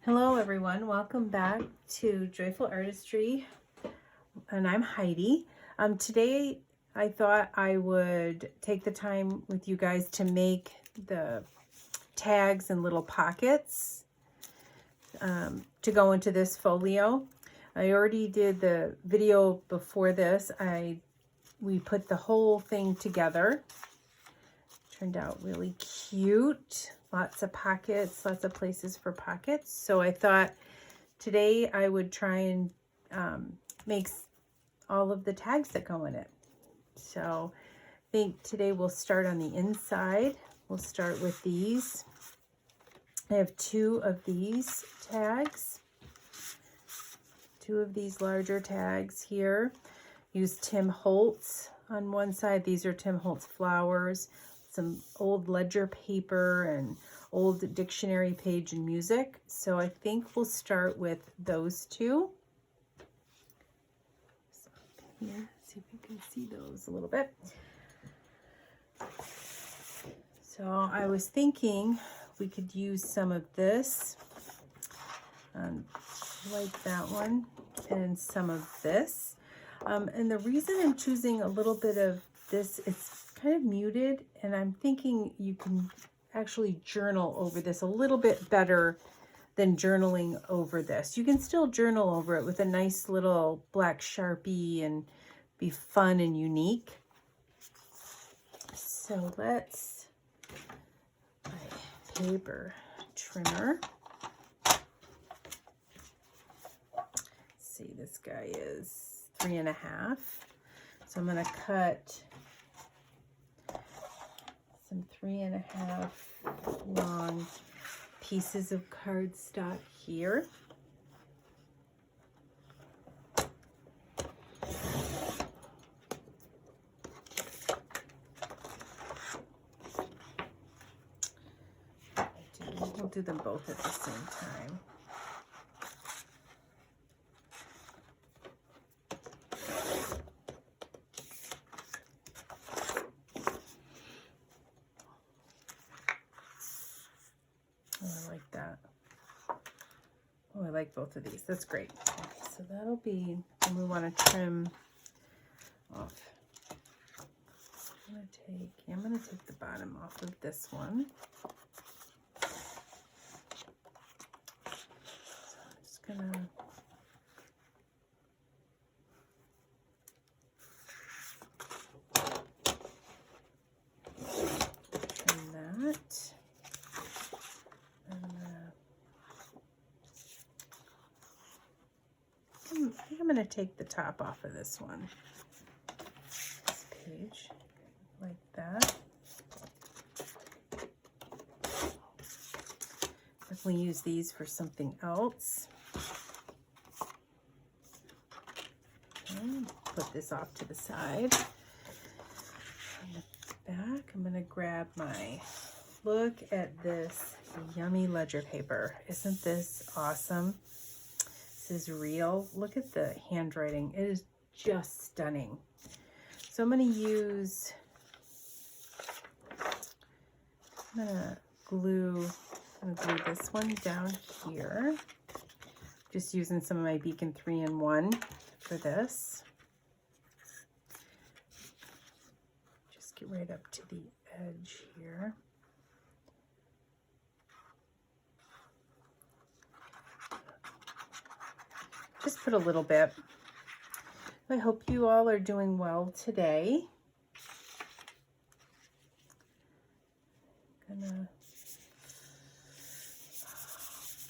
Hello everyone, welcome back to Joyful Artistry, and I'm Heidi. Today I thought I would take the time with you guys to make the tags and little pockets to go into this folio. I already did the video before this. We put the whole thing together. Turned out really cute. Lots of pockets, lots of places for pockets. So I thought today I would try and make all of the tags that go in it. So I think today we'll start on the inside. We'll start with these. I have two of these tags. Two of these larger tags here. Use Tim Holtz on one side. These are Tim Holtz flowers. Some old ledger paper and old dictionary page and music. So I think we'll start with those two. So here, see if you can see those a little bit. So I was thinking we could use some of this, like that one, and some of this. And the reason I'm choosing a little bit of this, it's kind of muted, and I'm thinking you can actually journal over this a little bit better than journaling over this. You can still journal over it with a nice little black Sharpie and be fun and unique. So let's my paper trimmer. Let's see, this guy is 3.5. So I'm going to cut some 3.5 long pieces of cardstock here. We'll do them both at the same time. Oh, I like both of these. That's great. Okay, so that'll be, and we want to trim off. I'm gonna take the bottom off of this one. So I'm just gonna trim that. I think I'm going to take the top off of this one, this page, like that. Definitely use these for something else. Okay, put this off to the side. On the back, I'm going to grab look at this yummy ledger paper. Isn't this awesome? This is real. Look at the handwriting. It is just stunning. So I'm going to use, I'm going to glue this one down here. Just using some of my Beacon 3-in-1 for this. Just get right up to the edge here. Just put a little bit. I hope you all are doing well today.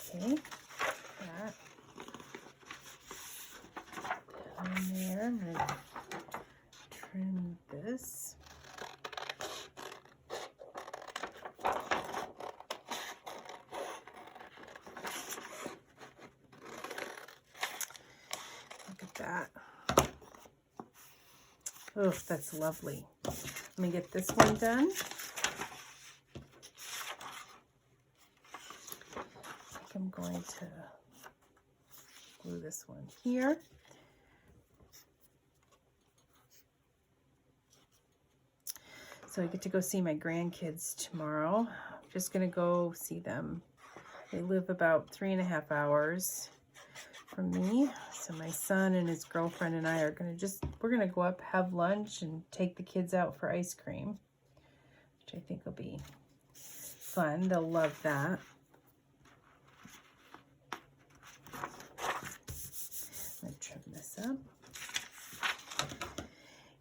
Okay, that down there. I'm gonna trim this. That. Oh, that's lovely. Let me get this one done. I think I'm going to glue this one here. So I get to go see my grandkids tomorrow. I'm just going to go see them They live about 3.5 hours from me. So my son and his girlfriend and I are we're gonna go up, have lunch, and take the kids out for ice cream, which I think will be fun. They'll love that. I'm gonna trim this up.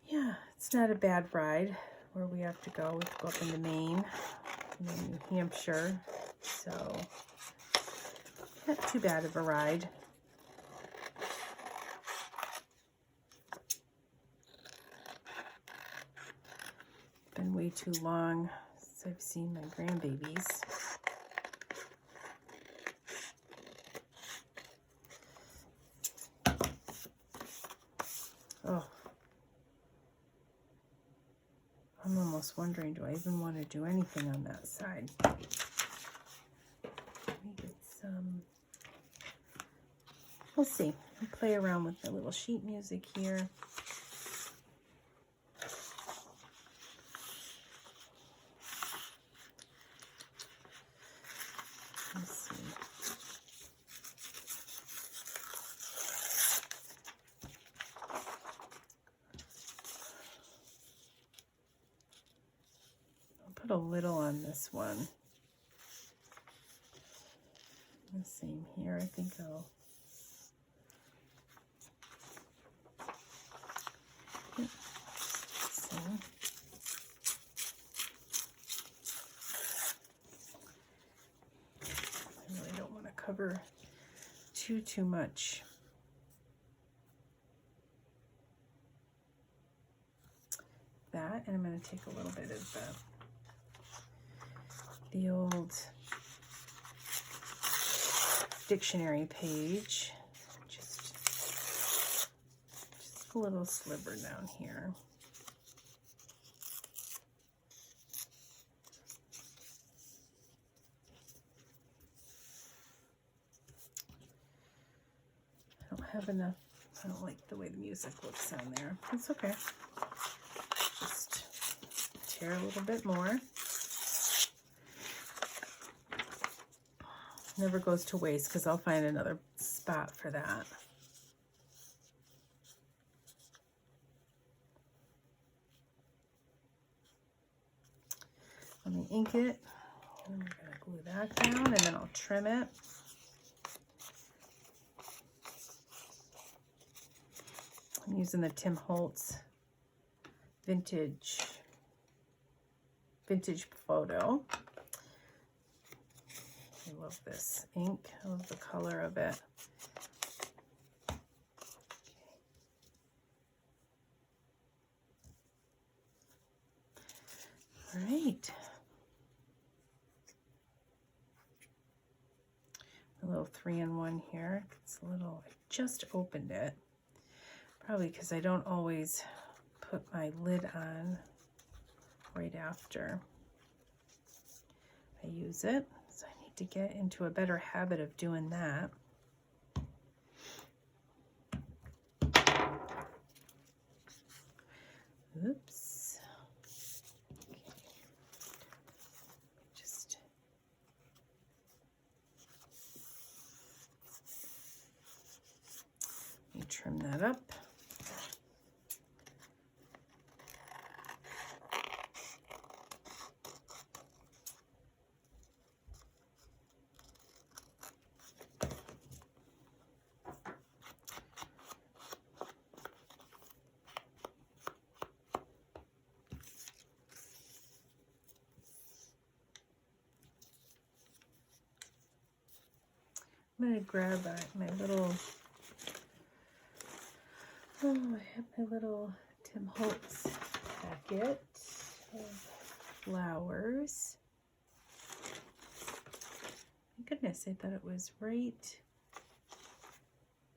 Yeah, it's not a bad ride where we have to go. We have to go up into Maine and then New Hampshire. So not too bad of a ride. Been way too long since I've seen my grandbabies. Oh, I'm almost wondering, do I even want to do anything on that side? Let me get some, we'll see. I'll play around with the little sheet music here. Let's see. I'll put a little on this one. The same here. I think I'll same. I really don't want to cover too much. That, and I'm going to take a little bit of the old dictionary page, just a little sliver down here. I don't have enough. I don't like the way the music looks on there. It's okay. Just tear a little bit more. Never goes to waste because I'll find another spot for that. Let me ink it. And I'm going to glue that down and then I'll trim it. I'm using the Tim Holtz vintage photo. I love this ink. I love the color of it. All right. A little 3-in-1 here. It's a little, I just opened it. Probably because I don't always put my lid on right after I use it. So I need to get into a better habit of doing that. Oops. Okay. Just let me trim that up. I'm going to grab my little, I have my little Tim Holtz packet of flowers. My goodness, I thought it was right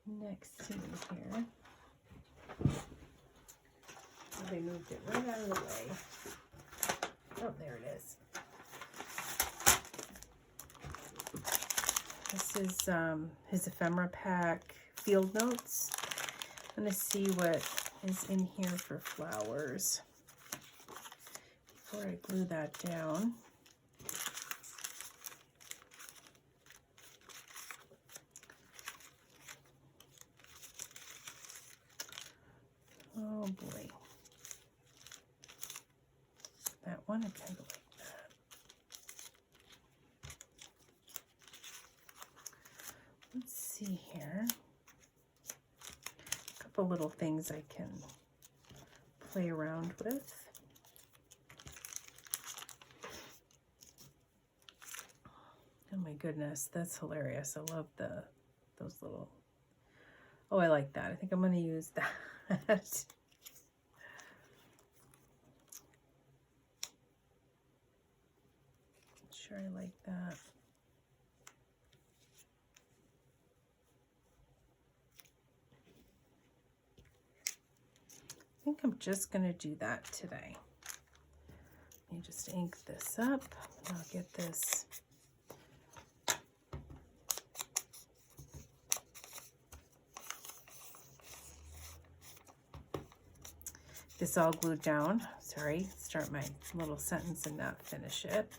next to me here. So they moved it right out of the way. Oh, there it is. This is his ephemera pack field notes. I'm going to see what is in here for flowers before I glue that down. want it kind of like that. Let's see here. A couple little things I can play around with. Oh my goodness, that's hilarious. I love those little, oh, I like that. I think I'm going to use that. Sure, I like that. I think I'm just going to do that today. Let me just ink this up. I'll get this all glued down. Sorry, start my little sentence and not finish it.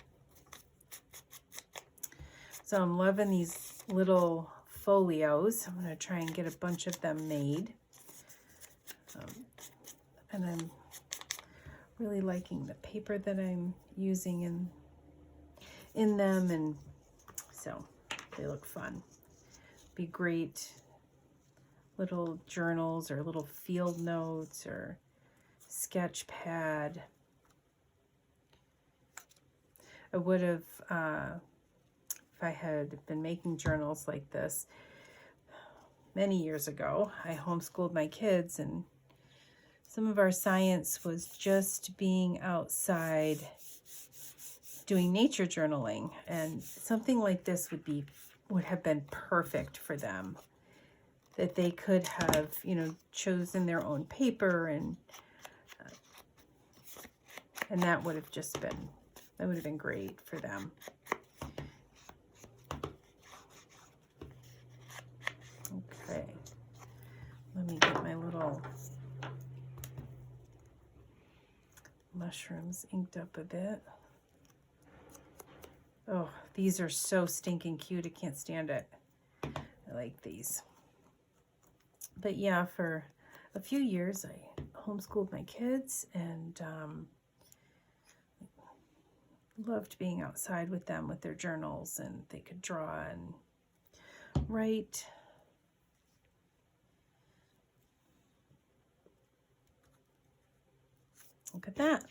So I'm loving these little folios. I'm going to try and get a bunch of them made. And I'm really liking the paper that I'm using in them, and so they look fun. Be great little journals or little field notes or sketch pad. I would have, if I had been making journals like this many years ago. I homeschooled my kids, and some of our science was just being outside doing nature journaling, and something like this would have been perfect for them. That they could have, you know, chosen their own paper, and that would have just been, that would have been great for them. Okay, let me get my little mushrooms inked up a bit. Oh, these are so stinking cute. I can't stand it. I like these. But yeah, for a few years I homeschooled my kids, and loved being outside with them with their journals, and they could draw and write. Look at that.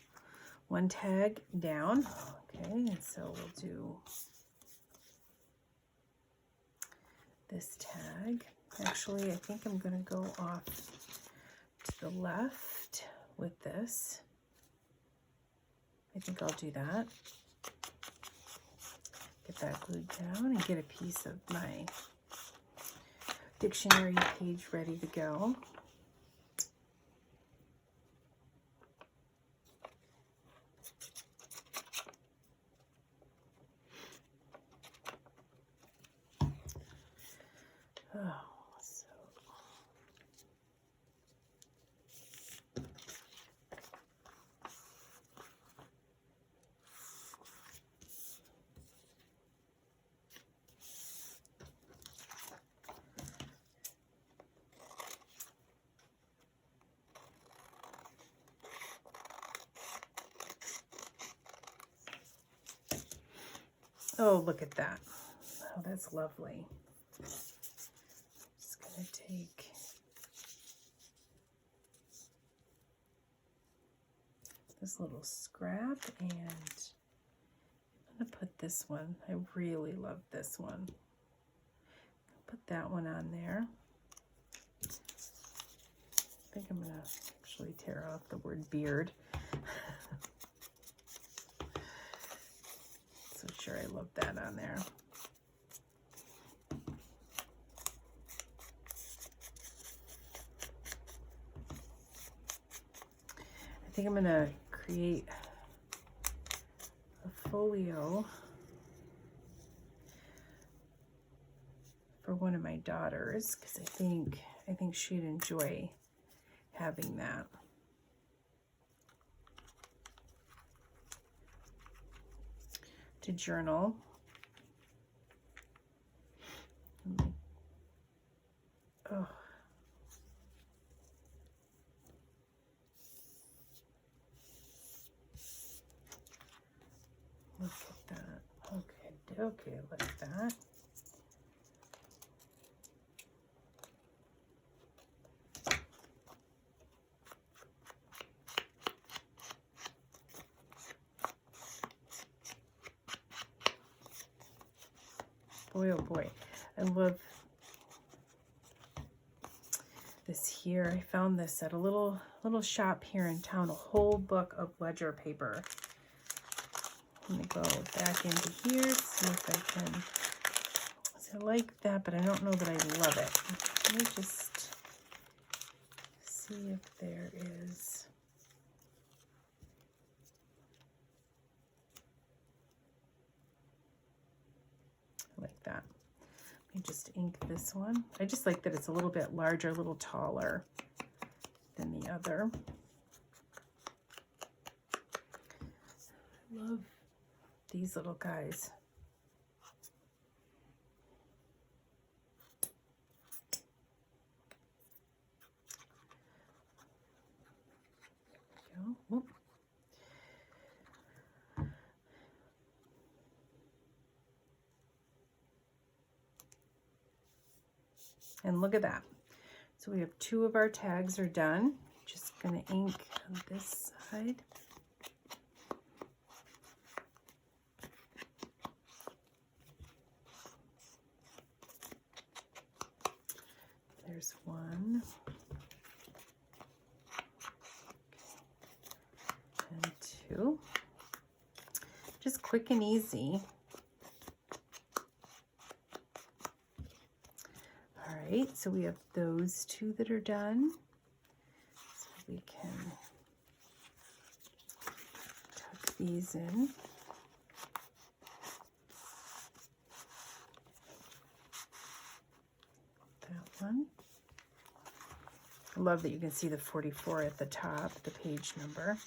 One tag down. Okay, and so we'll do this tag. Actually, I think I'm going to go off to the left with this. I think I'll do that. Get that glued down and get a piece of my dictionary page ready to go. Oh, oh, look at that. Oh, that's lovely. Just going to take this little scrap, and I'm going to put this one. I really love this one. Put that one on there. I think I'm going to actually tear off the word beard. So sure, I love that on there. I think I'm going to create a folio for one of my daughters, because I think she'd enjoy having that. To journal. Oh. Okay, like that. Boy, oh boy, I love this here. I found this at a little shop here in town, a whole book of ledger paper. I'm gonna go back into here, see if I can. So I like that, but I don't know that I love it. Let me just see if there is. Like that. Let me just ink this one. I just like that it's a little bit larger, a little taller than the other. I love these little guys. There we go. Whoop. And look at that. So we have 2 of our tags are done. Just gonna ink on this side. There's 1. And 2. Just quick and easy. All right, so we have those 2 that are done. So we can tuck these in. That one. I love that you can see the 44 at the top, the page number.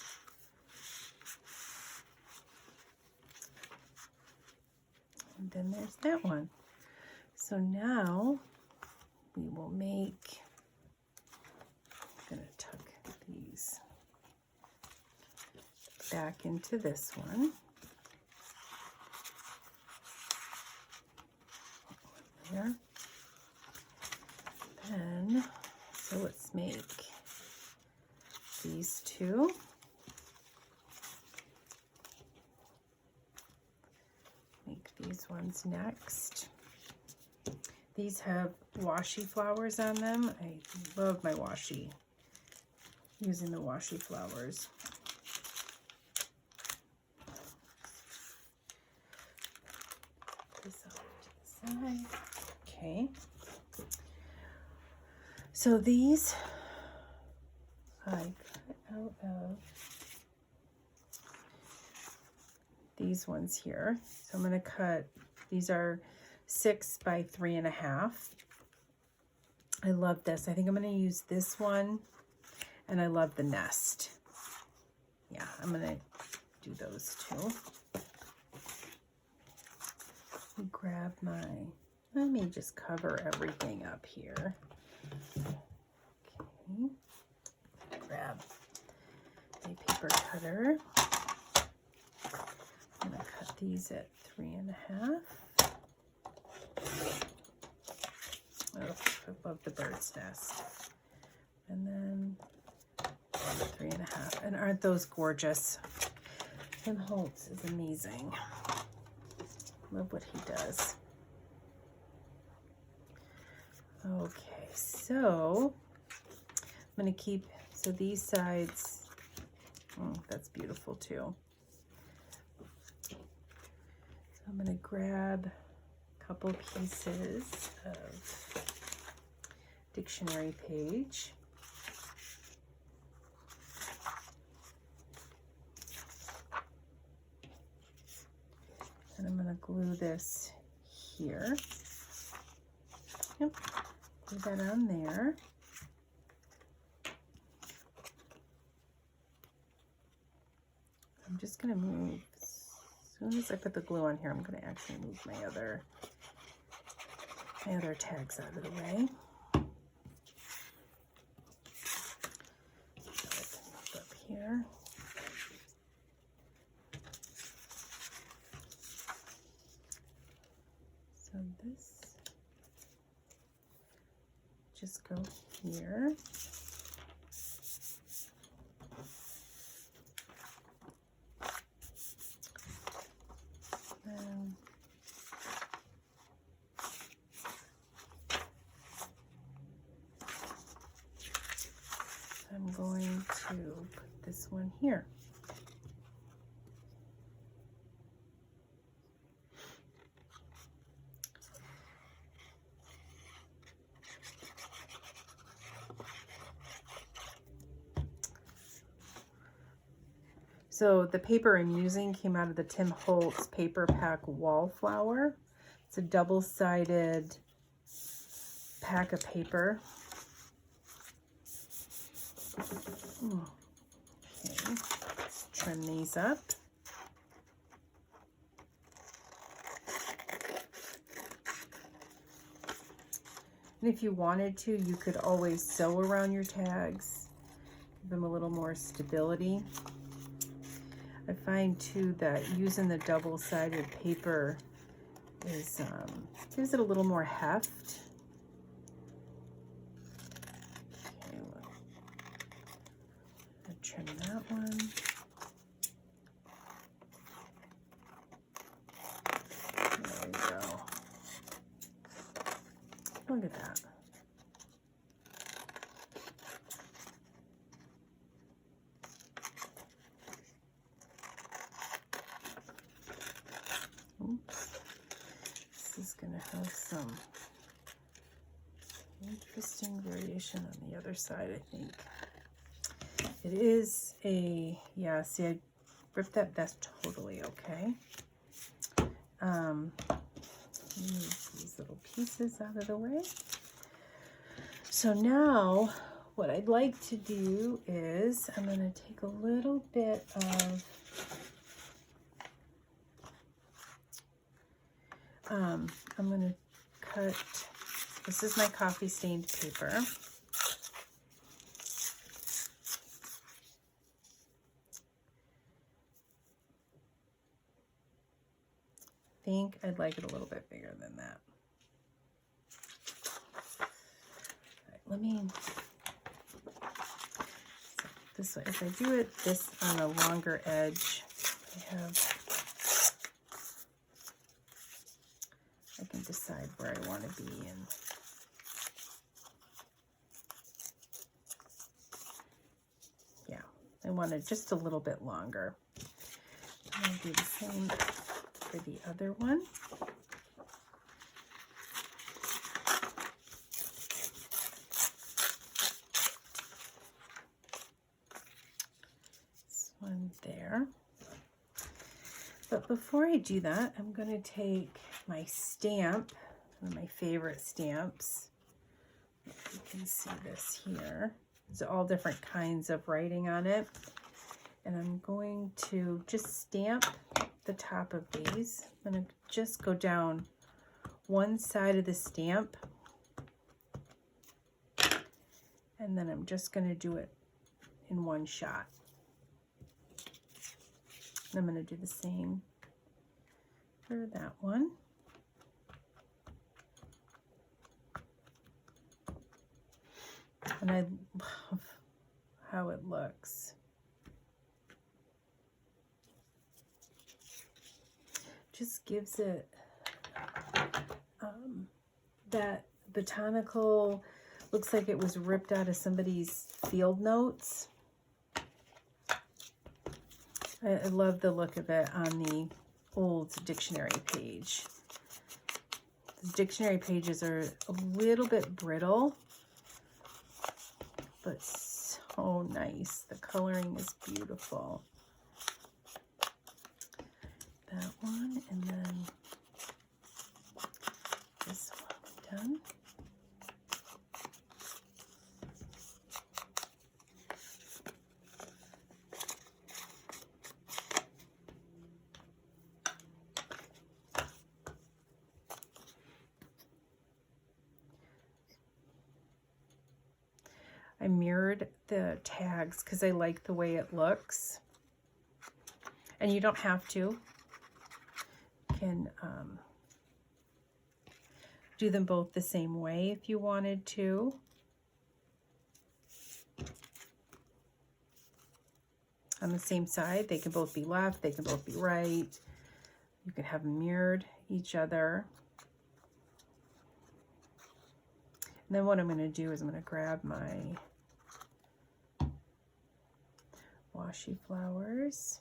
And then there's that one. So now we will make, I'm going to tuck these back into this one. There. Then, so let's make these 2. Make these ones next. These have washi flowers on them. I love my washi, using the washi flowers. Put this off to the side. Okay. So these I cut out of these ones here. So I'm going to cut, these are 6 by 3.5. I love this. I think I'm going to use this one, and I love the nest. Yeah, I'm going to do those 2. Grab my, let me just cover everything up here. Okay. Grab a paper cutter. I'm going to cut these at 3.5. Oh, I love the bird's nest. And then 3.5. And aren't those gorgeous? Tim Holtz is amazing. Love what he does. Okay, so I'm going to keep, so these sides, oh, that's beautiful too. So I'm going to grab a couple pieces of dictionary page. And I'm going to glue this here. Yep, glue that on there. I'm just going to move, as soon as I put the glue on here, I'm going to actually move my other tags out of the way. So I can move up here. this just go here. And I'm going to put this one here. So the paper I'm using came out of the Tim Holtz Paper Pack Wallflower. It's a double-sided pack of paper. Okay, let's trim these up. And if you wanted to, you could always sew around your tags, give them a little more stability. I find too that using the double-sided paper is gives it a little more heft. Okay, I'll trim that one. There we go. Look at that. This is going to have some interesting variation on the other side, I think. It is a, yeah, see, I ripped that. That's totally okay. Move these little pieces out of the way. So now what I'd like to do is I'm going to take a little bit of I'm going to cut, this is my coffee stained paper. I think I'd like it a little bit bigger than that. All right, let me, so this way, if I do it this on a longer edge, I can decide where I want to be and yeah, I want it just a little bit longer. I'm going to do the same for the other one. This one there. But before I do that, I'm going to take my stamp, one of my favorite stamps. You can see this here. There's all different kinds of writing on it. And I'm going to just stamp the top of these. I'm going to just go down one side of the stamp. And then I'm just going to do it in one shot. And I'm going to do the same for that one. And I love how it looks. Just gives it that botanical, looks like it was ripped out of somebody's field notes. I love the look of it on the old dictionary page. The dictionary pages are a little bit brittle, but so nice. The coloring is beautiful. That one, and then this one done. I mirrored the tags because I like the way it looks. And you don't have to. You can do them both the same way if you wanted to. On the same side, they can both be left, they can both be right. You can have them mirrored each other. And then what I'm going to do is I'm going to grab my washi flowers.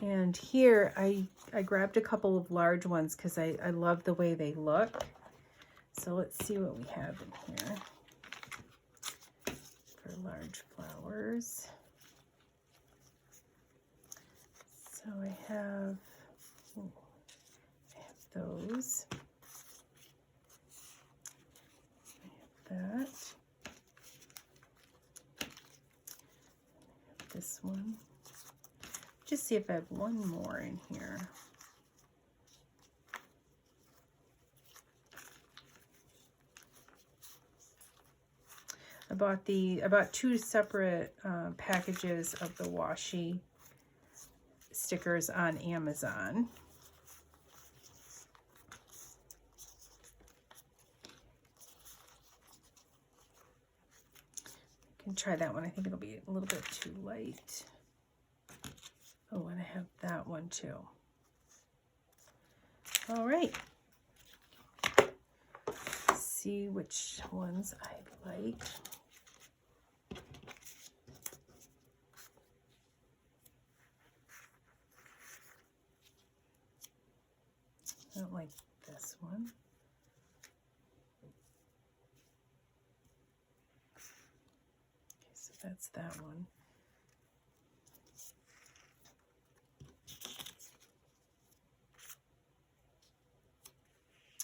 And here I grabbed a couple of large ones because I love the way they look. So let's see what we have in here for large flowers. So I have those. I have that. I have this one. Just see if I have one more in here. I bought two separate packages of the washi stickers on Amazon. I can try that one. I think it'll be a little bit too light. Oh, and I have that one too. All right. Let's see which ones I like. I don't like this one. Okay, so that's that one.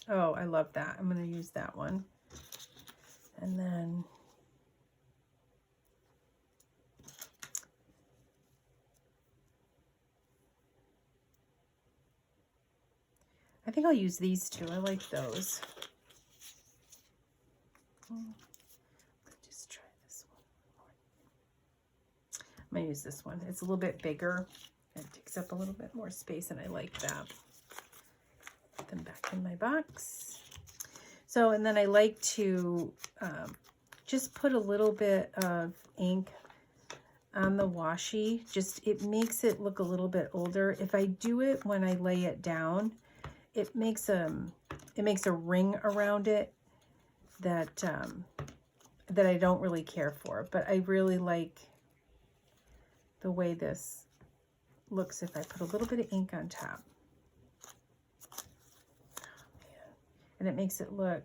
Oh, I love that. I'm going to use that one. And then I think I'll use these two. I like those. Let's just try this one. I'm going to use this one. It's a little bit bigger. It takes up a little bit more space, and I like that. Put them back in my box. So, and then I like to just put a little bit of ink on the washi. Just, it makes it look a little bit older. If I do it when I lay it down, it makes a ring around it that that I don't really care for. But I really like the way this looks if I put a little bit of ink on top. And it makes it look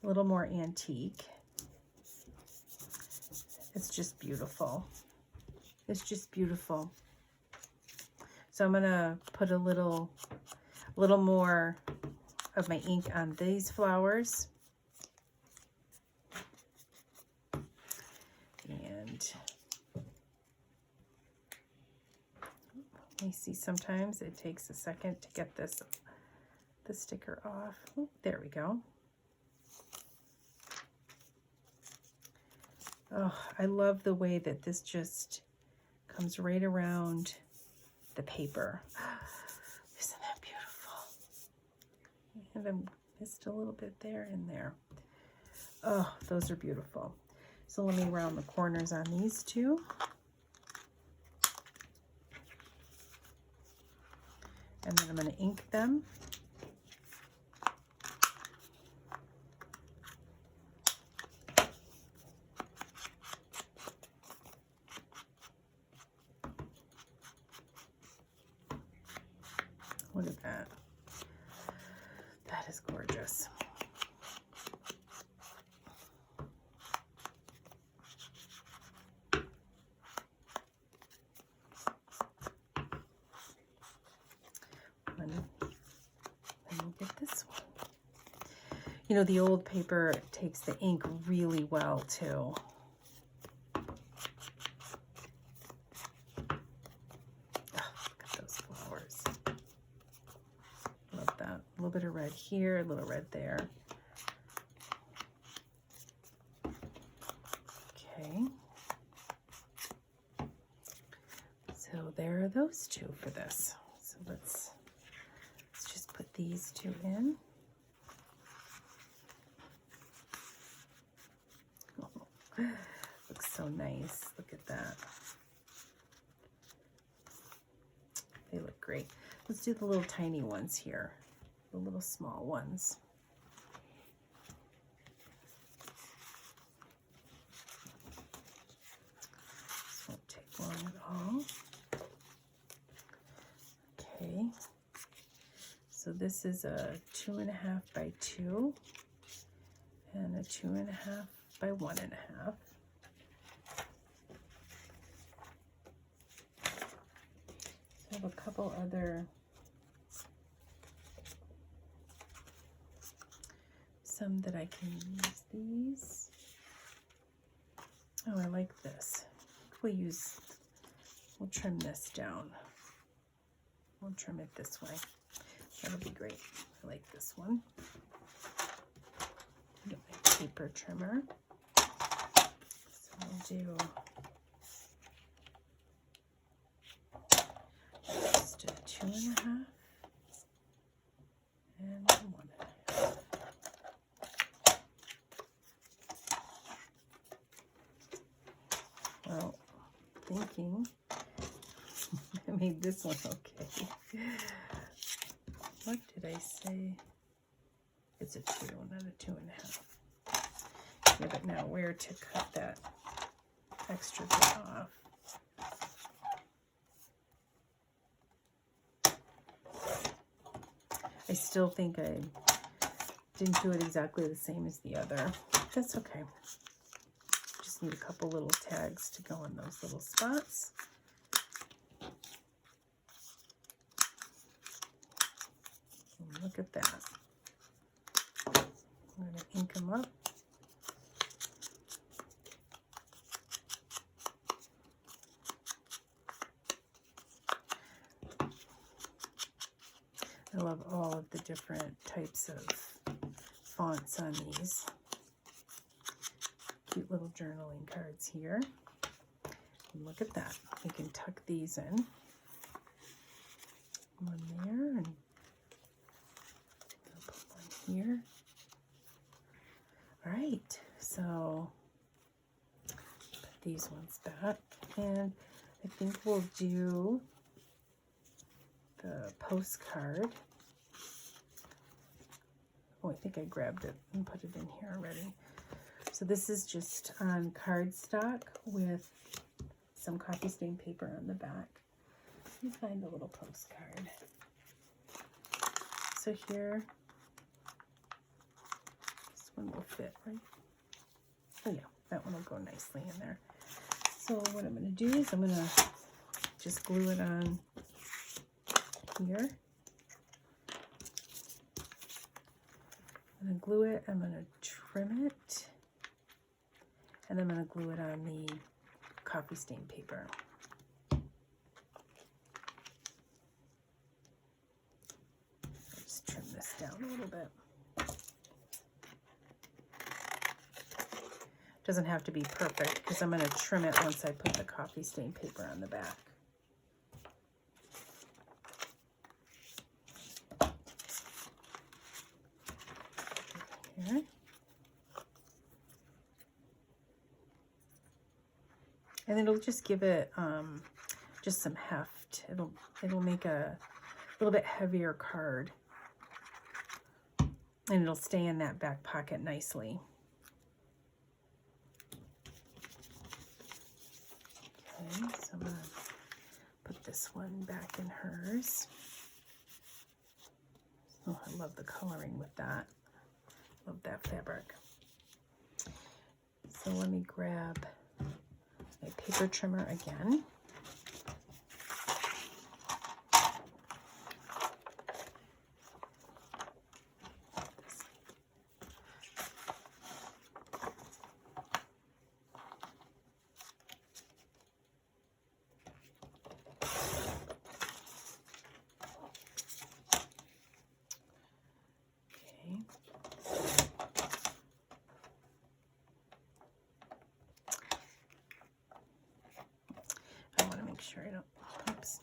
a little more antique. It's just beautiful. It's just beautiful. So I'm gonna put a little more of my ink on these flowers. And you see, sometimes it takes a second to get the sticker off. Oh, there we go. Oh, I love the way that this just comes right around the paper. Isn't that beautiful? And I missed a little bit there and there. Oh, those are beautiful. So let me round the corners on these two. And then I'm going to ink them. Look at that. That is gorgeous. And we'll get this one. You know, the old paper takes the ink really well too. A little bit of red here, a little red there. Okay. there are those two for this. So let's just put these two in. Oh, looks so nice. Look at that. They look great. Let's do the little tiny ones here, the little small ones. This won't take long at all. Okay, so this is a 2.5 by 2 and a 2.5 by 1.5. I have a couple other some that I can use these. Oh, I like this. We'll trim this down. We'll trim it this way. That'll be great. I like this one. Get my paper trimmer. So we'll do just a 2.5 and 1.5. Well, thinking I made this one okay. What did I say? It's a 2, not a 2.5. Yeah, but now where to cut that extra bit off? I still think I didn't do it exactly the same as the other. That's okay. Just need a couple little tags to go in those little spots. And look at that. I'm going to ink them up. I love all of the different types of fonts on these. Cute little journaling cards here. And look at that. We can tuck these in. One there, and I'll put one here. All right, so put these ones back, and I think we'll do the postcard. Oh, I think I grabbed it and put it in here already. So this is just on cardstock with some coffee stain paper on the back. Let me find a little postcard. So here, this one will fit, right? Oh yeah, that one will go nicely in there. So what I'm going to do is I'm going to just glue it on here. I'm going to glue it, I'm going to trim it, and I'm going to glue it on the coffee stain paper. Just trim this down a little bit. Doesn't have to be perfect because I'm going to trim it once I put the coffee stain paper on the back. Here. And it'll just give it just some heft. It'll make a little bit heavier card, and it'll stay in that back pocket nicely. Okay, so I'm gonna put this one back in hers. Oh, I love the coloring with that. Love that fabric. So let me grab my paper trimmer again. Sure I don't Oops.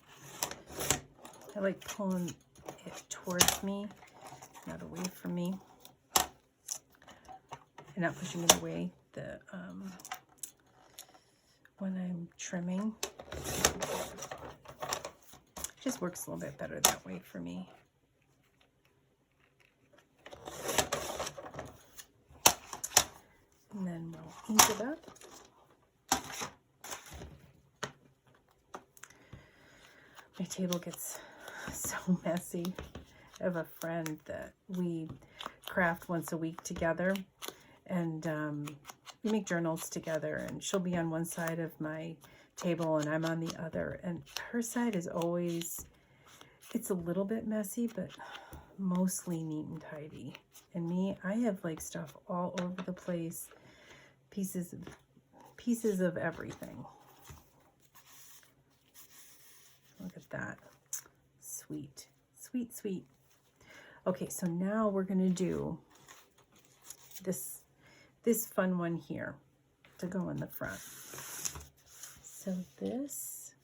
I like pulling it towards me, not away from me. And not pushing it away when I'm trimming. It just works a little bit better that way for me. And then we'll ink it up. My table gets so messy. I have a friend that we craft once a week together, and we make journals together, and she'll be on one side of my table and I'm on the other, and her side is always, it's a little bit messy, but mostly neat and tidy. And me, I have like stuff all over the place, pieces of everything. Look at that. Sweet, sweet, sweet. Okay, so now we're gonna do this fun one here to go in the front. So this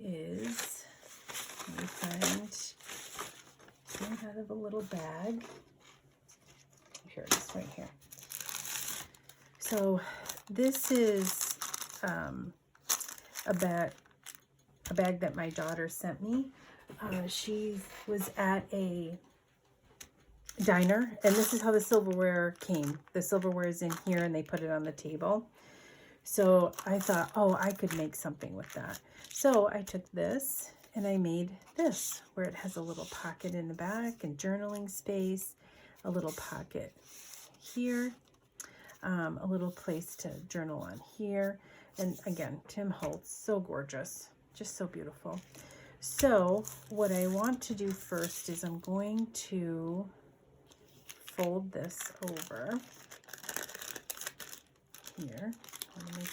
is, let me find it out of a little bag. Here it is, right here. So this is a bag that my daughter sent me. She was at a diner, and this is how the silverware came. The silverware is in here, and they put it on the table. So I thought, oh, I could make something with that. So I took this and I made this, where it has a little pocket in the back and journaling space, a little pocket here, a little place to journal on here. And again, Tim Holtz, so gorgeous, just so beautiful. So what I want to do first is I'm going to fold this over here. I'm going to make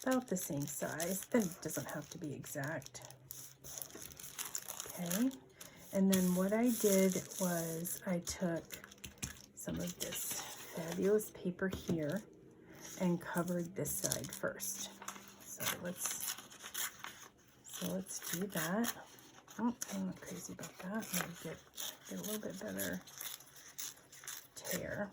about the same size. Then it doesn't have to be exact. Okay. And then what I did was I took some of this fabulous paper here and covered this side first. So let's do that. Oh, I'm not crazy about that. I'm going to get a little bit better tear.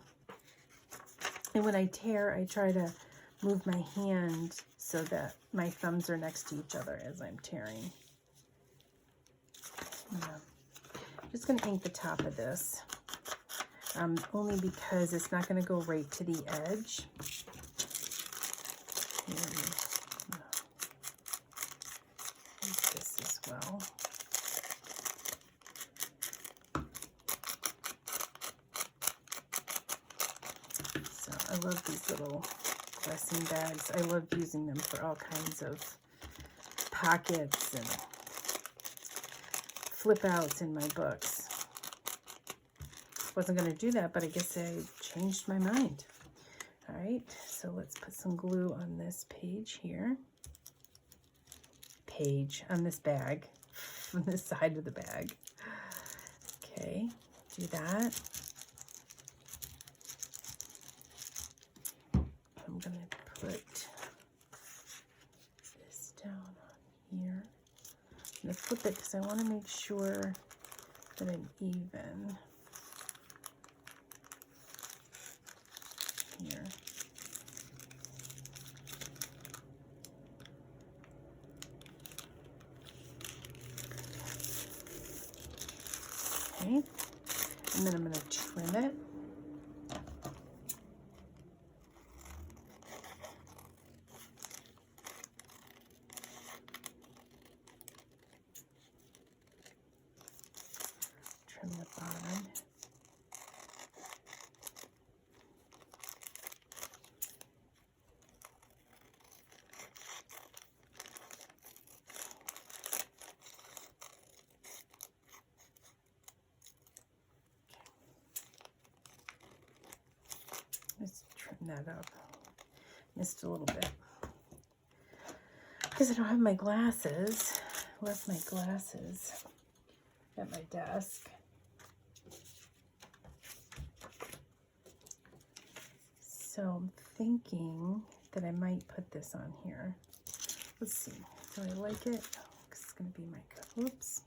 And when I tear, I try to move my hand so that my thumbs are next to each other as I'm tearing. I'm just going to ink the top of this, only because it's not going to go right to the edge. Use this as well. So I love these little blessing bags. I love using them for all kinds of pockets and flip outs in my books. Wasn't going to do that, but I guess I changed my mind. All right, so let's put some glue on this page here. On this bag, on this side of the bag. Okay, do that. I'm going to put this down on here. I'm going to flip it because I want to make sure that I'm even here. Okay, and then I'm going to trim it. Trim the bottom. Let's trim that up. Missed a little bit. Because I don't have my glasses. Left my glasses at my desk. So I'm thinking that I might put this on here. Let's see. Do I like it? Oh, it's going to be my, oops.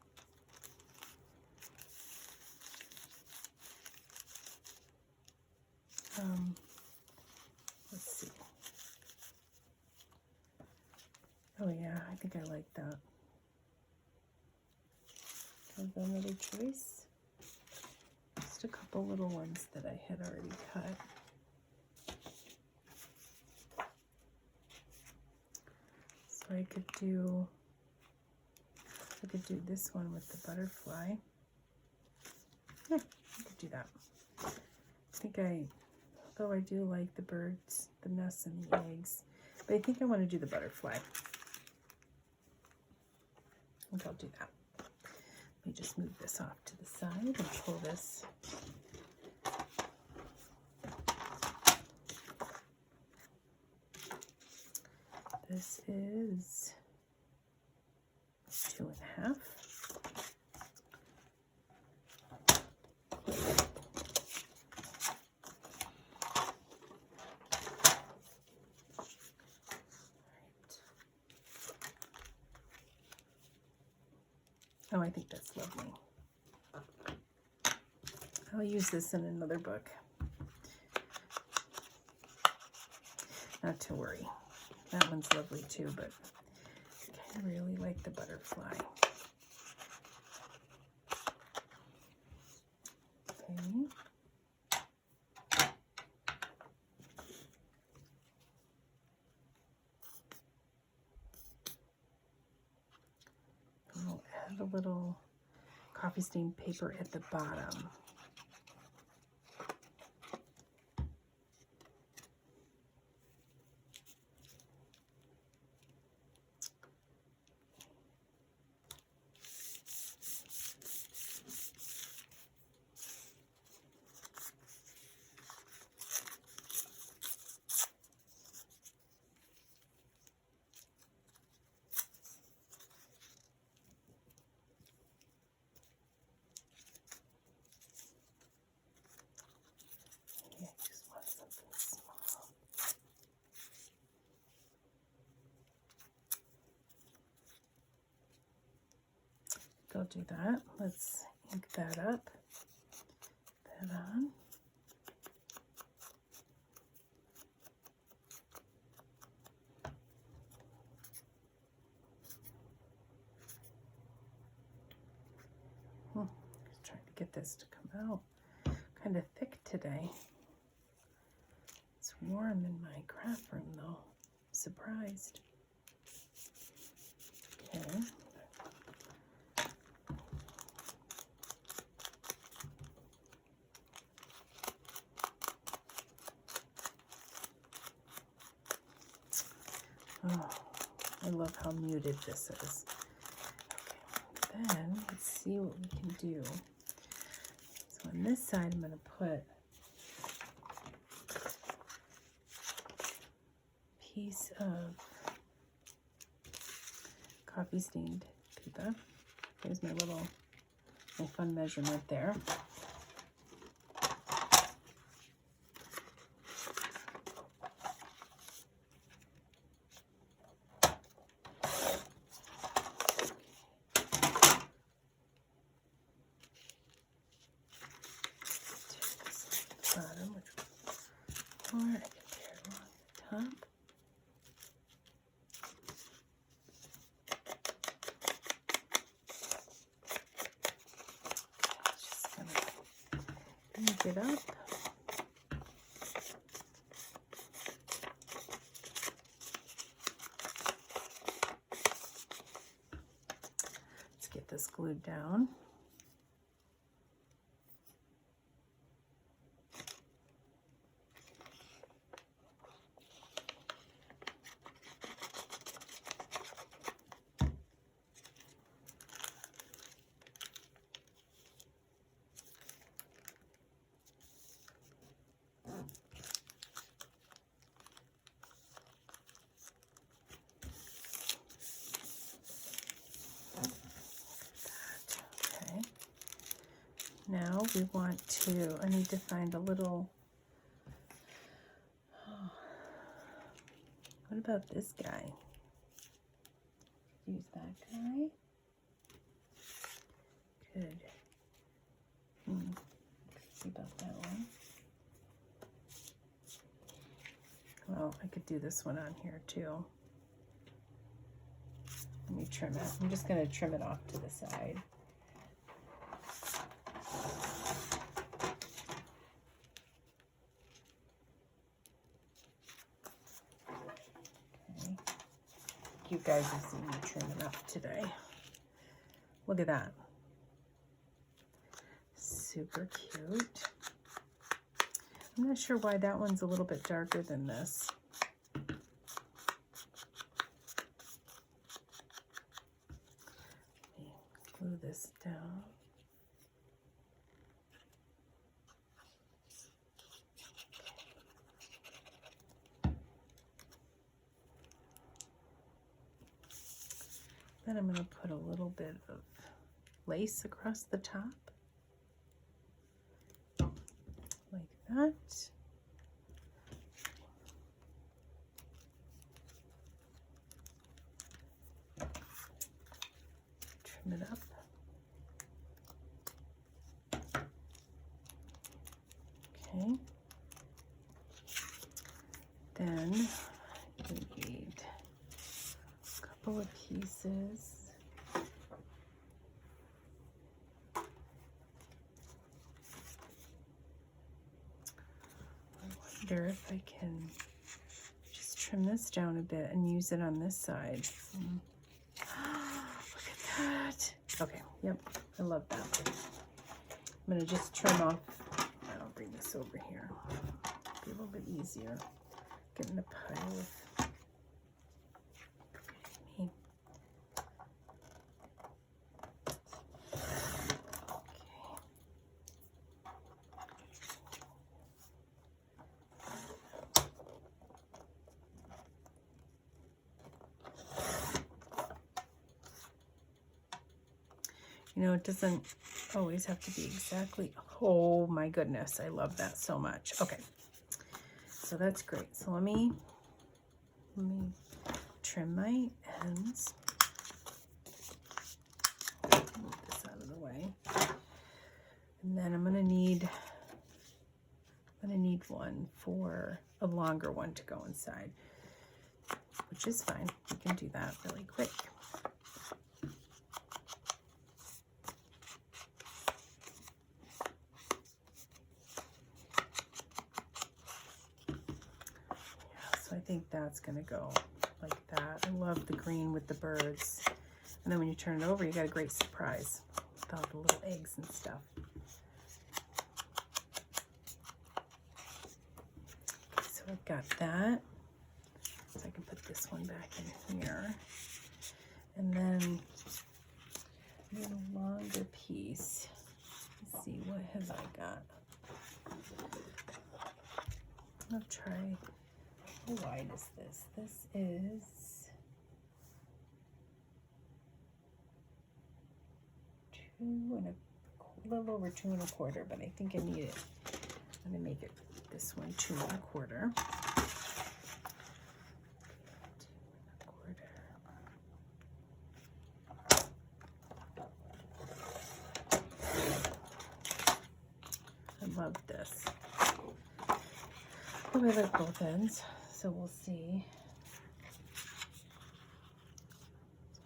Let's see. Oh yeah, I think I like that. Can I go another choice? Just a couple little ones that I had already cut. So I could do this one with the butterfly. Yeah, I could do that. I think although I do like the birds, the nests and the eggs, but I think I want to do the butterfly. I think I'll do that. Let me just move this off to the side and pull this. This is 2.5. Oh, I think that's lovely. I'll use this in another book. Not to worry. That one's lovely too, but I really like the butterfly. Okay. I'll add a little coffee stain paper at the bottom. I'll do that. Let's ink that up. Put that on. Just trying to get this to come out. Kind of thick today. It's warm in my craft room though. Surprised. Okay. Oh, I love how muted this is. Okay, then let's see what we can do. So on this side, I'm going to put a piece of coffee stained paper. There's my fun measurement there. Bottom, or I can tear along the top. Just gonna ink it up. Let's get this glued down. Now we want to, I need to find a little, what about this guy? use that guy. Good. See about that one. Well, I could do this one on here too. Let me trim it. I'm just going to trim it off to the side. Okay. You guys have seen me trim enough today. Look at that. Super cute. I'm not sure why that one's a little bit darker than this. Glue this down. Then I'm going to put a little bit of lace across the top, like that. Trim it up. Okay. Then we need a couple of pieces. I wonder if I can just trim this down a bit and use it on this side. Look at that. Okay, yep, I love that. I'm gonna just trim off. I'll bring this over here. Be a little bit easier. Getting a pile of me. You know, it doesn't always have to be exactly, oh my goodness, I love that so much. Okay, so that's great. So let me trim my ends. Move this out of the way. And then I'm gonna need one for a longer one to go inside, which is fine. We can do that really quick. I think that's gonna go like that. I love the green with the birds. And then when you turn it over, you got a great surprise with all the little eggs and stuff. So I've got that. So I can put this one back in here. And then I need a longer piece. Let's see, what have I got? I'll try. How wide is this? This is 2 little over 2 1/4, but I think I need it. I'm gonna make it this one 2 1/4. 2 1/4. I love this. Oh, I like both ends. So we'll see.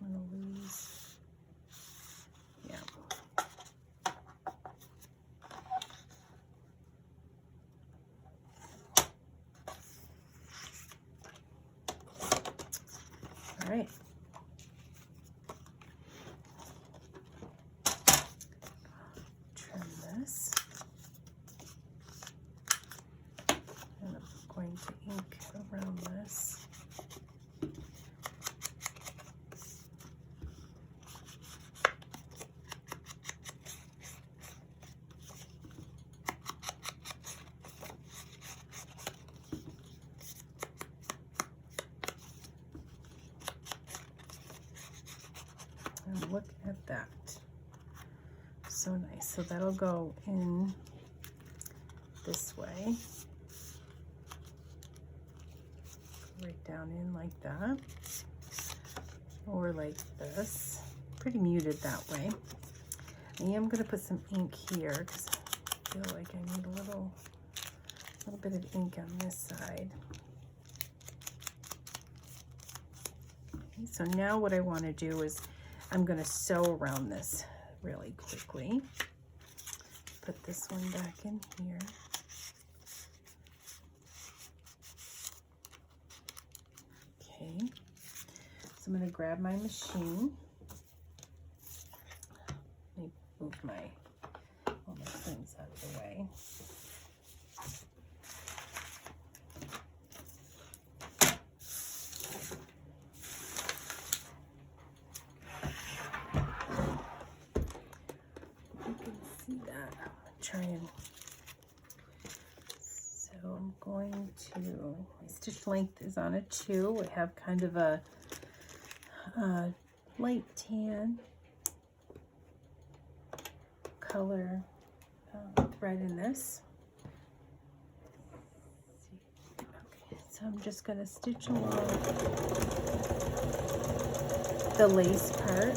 I'm gonna lose. Yeah. All right. Trim this. And I'm going to ink around this. And look at that. So nice. So that'll go in this way. Right down in like that. or like this. Pretty muted that way. I am going to put some ink here because I feel like I need a little bit of ink on this side. Okay, so now what I want to do is I'm going to sew around this really quickly. Put this one back in here. Okay, so I'm going to grab my machine. Let me move all my things out of the way. You can see that. Try and I'm going to, my stitch length is on a 2. I have kind of a light tan color thread in this. Okay, so I'm just going to stitch along the lace part.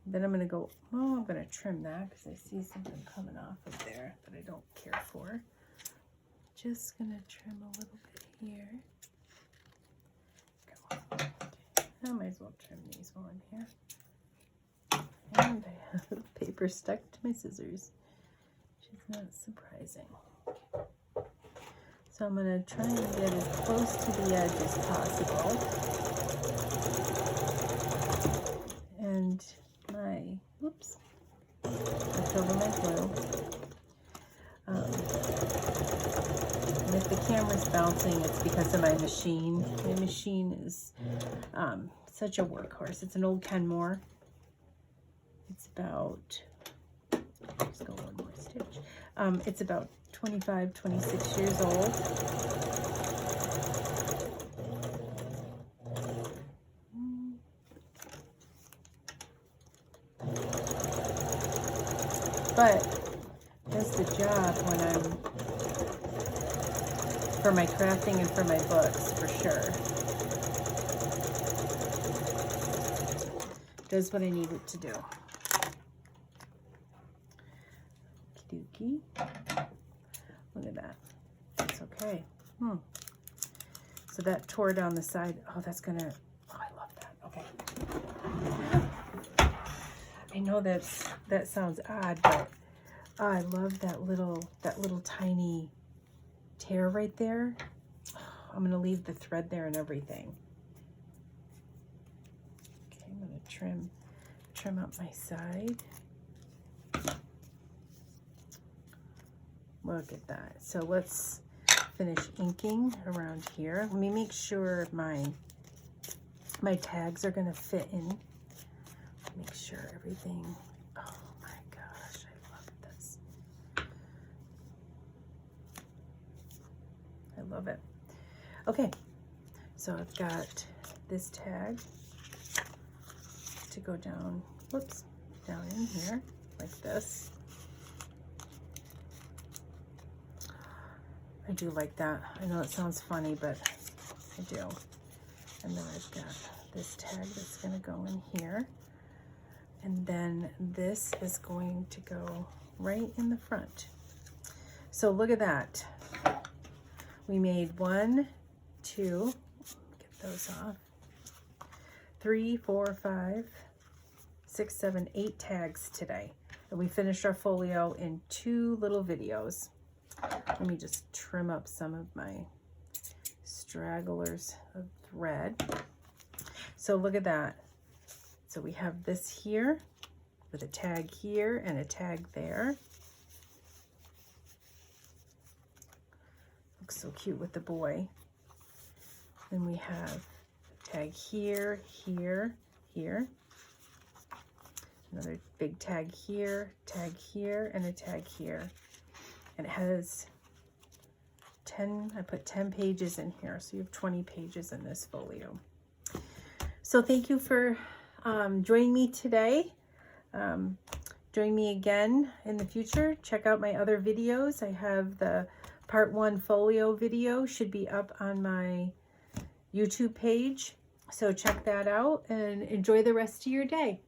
Then I'm going to go, I'm going to trim that because I see something coming off of there that I don't care for. Just going to trim a little bit here. Okay. I might as well trim these while I'm here. And I have paper stuck to my scissors, which is not surprising. So I'm going to try and get as close to the edge as possible. And oops, that's over my glue. And if the camera's bouncing, it's because of my machine. My machine is such a workhorse. It's an old Kenmore. It's about, let's go one more stitch. It's about 25, 26 years old. But does the job when I'm, for my crafting and for my books, for sure. Does what I need it to do. Okie dokie. Look at that. That's okay. So that tore down the side. Oh, that's gonna, oh, I love that. Okay. I know that sounds odd, but oh, I love that little tiny tear right there. Oh, I'm gonna leave the thread there and everything. Okay, I'm gonna trim up my side. Look at that. So let's finish inking around here. Let me make sure my tags are gonna fit in. Make sure everything, oh my gosh, I love this. I love it. Okay, so I've got this tag to go down, whoops, down in here like this. I do like that. I know it sounds funny, but I do. And then I've got this tag that's gonna go in here. And then this is going to go right in the front. So look at that. We made 1, 2, get those off, 3, 4, 5, 6, 7, 8 tags today. And we finished our folio in 2 little videos. Let me just trim up some of my stragglers of thread. So look at that. So we have this here with a tag here and a tag there. Looks so cute with the boy. Then we have a tag here, here, here. Another big tag here, and a tag here. And it has 10, I put 10 pages in here, so you have 20 pages in this folio. So thank you for joining me today. Join me again in the future. Check out my other videos. I have the part 1 folio video should be up on my YouTube page. So check that out and enjoy the rest of your day.